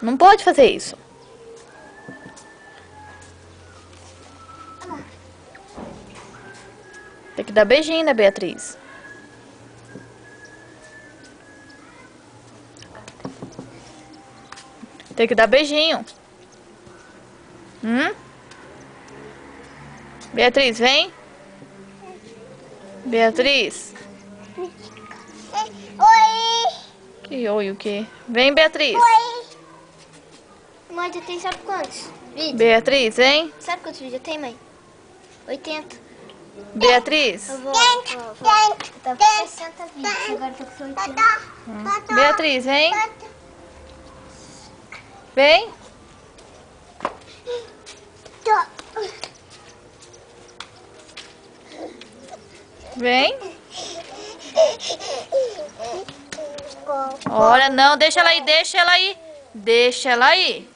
Não pode fazer isso. Tem que dar beijinho, né, Beatriz? Tem que dar beijinho. Beatriz, vem. Beatriz. Oi! Que oi o quê? Vem, Beatriz. Oi! Mãe, já tem sabe quantos vídeos? Beatriz, vem. Sabe quantos vídeos eu tenho, mãe? 80. Beatriz. Eu vou. Tá com 60 vídeos, agora tô com 80. Beatriz, vem. Vem. Vem. Olha, não, deixa ela aí, deixa ela aí. Deixa ela aí.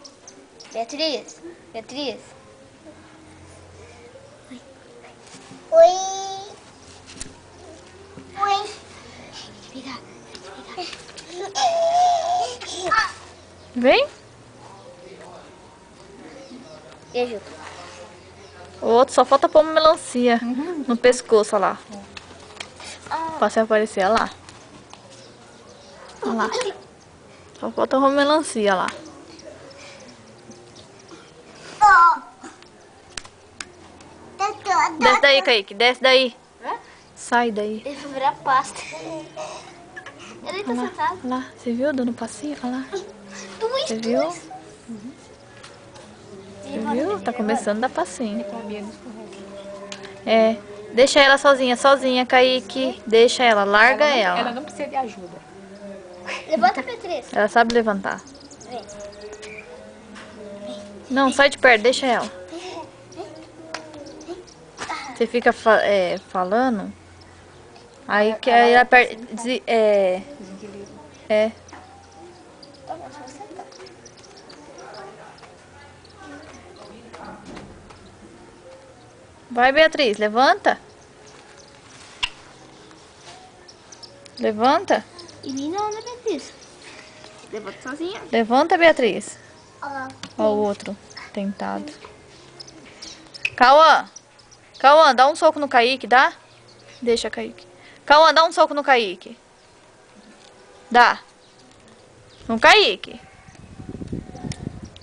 Beatriz, Beatriz. Oi. Oi. Vira. Vem. Beijo. O outro só falta pôr uma melancia no pescoço, olha lá. Pra se aparecer, olha lá. Olha lá. Só falta uma melancia, olha lá. Desce daí, Kaique. Desce daí. Sai daí. Ele foi virar pasta. Ele tá sentado. Olha lá. Você viu dando passinho? Olha lá. Você viu? Você viu? Tá começando a dar passinho. É. Deixa ela sozinha, Kaique. Deixa ela, larga ela. Ela não precisa de ajuda. Levanta, Beatriz. Ela sabe levantar. Vem. Não, sai de perto, deixa ela. Você fica falando, aí que aí ela perde. É. Tá bom, só sentar. Vai, Beatriz, levanta. Levanta. E mim não, né, Beatriz? Levanta sozinha. Levanta, Beatriz. Ó o outro, tentado. Cauã. Cauã, dá um soco no Kaique, dá? Deixa, Kaique. Cauã, dá um soco no Kaique. Dá. No Kaique.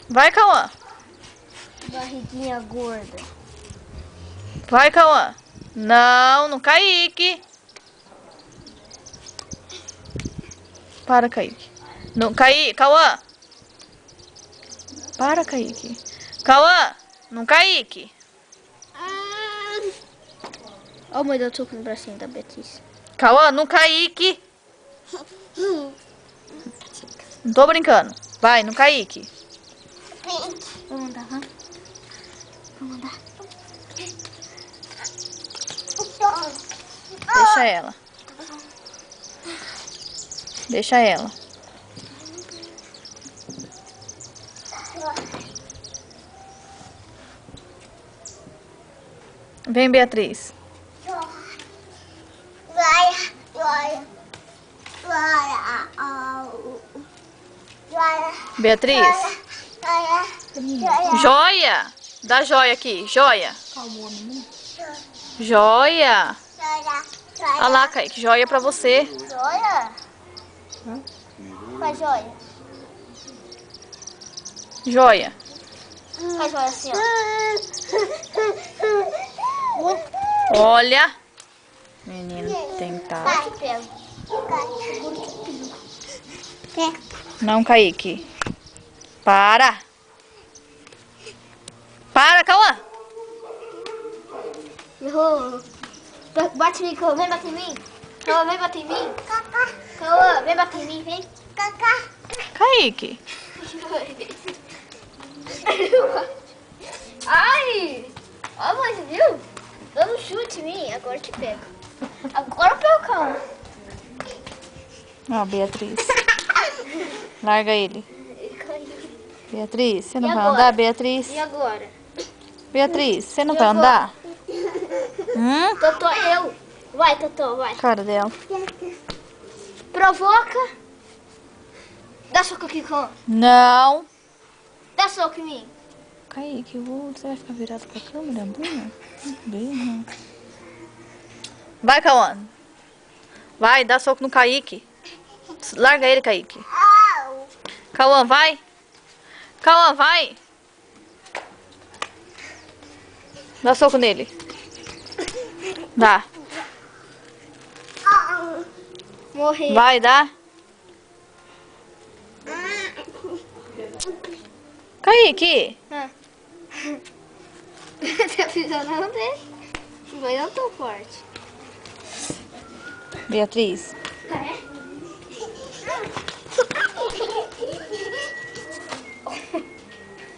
Vai, Cauã. Barriguinha gorda. Vai, Cauã. Não, no Kaique. Para, Kaique. No Kaique, Cauã. Para, Kaique. Cauã, no Kaique. Ó, mãe, dá um soco no bracinho da Beatriz. Cauã, no Kaique. Não tô brincando. Vai, no Kaique. Vamos andar, vamos. Vamos andar. Deixa ela. Deixa ela. Vem, Beatriz. Beatriz. Joia. Dá joia aqui. Joia. Joia. Olha lá, Kaique. Joia pra você. Joia? Faz joia. Joia. Faz joia assim, ó. Olha. Menino tentado. Vai, pega. Não, Kaique. Para. Para, Cauã. Errou. Bate em mim, Cauã. Vem bater em mim. Cauã, vem bater em mim. Cauã, vem bater em mim, vem. Kaique. Ai! Ó, mãe, você viu? Dando um chute em mim. Agora eu te pego. Agora eu pego o Cauã. Ó, Beatriz. Larga ele. Beatriz, você não E vai agora? andar, Beatriz? E agora? Beatriz, você não E vai agora? andar? Totó, eu. Vai, Totó, vai. Cara dela. Provoca. Dá soco aqui, Cauã. Não. Dá soco em mim. Kaique, você vai ficar virado pra câmera, bunda? Bem, vai, Cauã. Vai, dá soco no Kaique. Larga ele, Kaique. Cauã, vai. Cauã, vai. Dá soco nele. Dá. Morri. Vai, dá. Kaique. Tá pisando dele. Mas eu tô forte. Beatriz.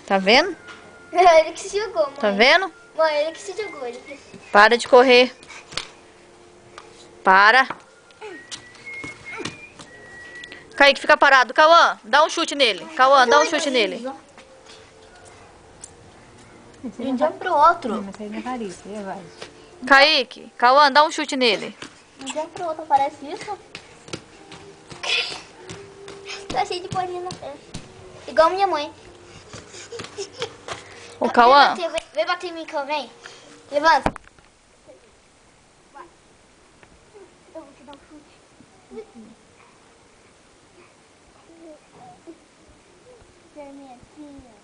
Tá vendo? Ele que se jogou, mãe. Tá vendo? Mãe, ele que se jogou. Ele... Para de correr. Para. Kaique, fica parado. Cauã, dá um chute nele. Cauã, dá um chute nele. De um dia pro outro. Mas aí não varia, você vai. Kaique, Cauã, dá um chute nele. De um dia pro outro aparece isso. Tá cheio de bolinha na testa. Igual minha mãe. Ô, Cauã. Vem bater em mim, Cauã, vem. Levanta. Eu vou te dar um chute. Vermelhinha.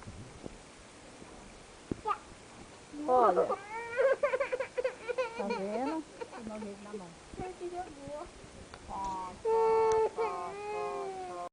Olha,